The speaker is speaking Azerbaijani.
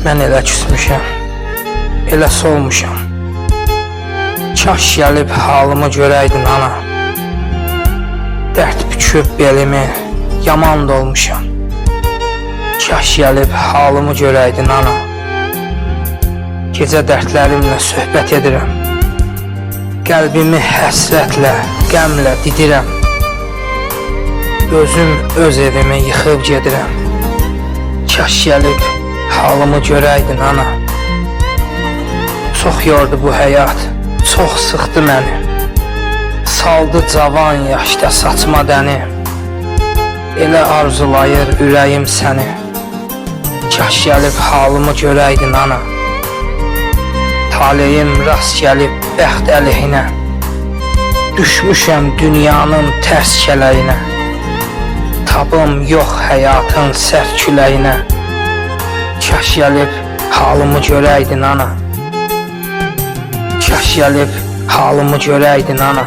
Mən elə küsmüşəm, elə solmuşam. Kaş gəlib halımı görəydin ana. Dərd büküb belimi, yaman dolmuşam. Kaş gəlib halımı görəydin ana. Gecə dərdlərimlə söhbət edirəm. Qəlbimi həsrətlə, qəmlə didirəm. Özüm öz evimi yıxıb gedirəm. Kaş gəlib halımı görəydin ana. Çox yordu bu həyat, çox sıxdı məni. Saldı cavan yaşda saçma dəni. Elə arzulayır ürəyim səni. Kaş gəlib halımı görəydin ana. Taleyim rast gəlib bəxt əleyhinə. Düşmüşəm dünyanın tərs kələyinə. Tabım yox həyatın sərt küləyinə. Kaş gəlib halımı görəydin ana. Kaş gəlib halımı görəydin ana.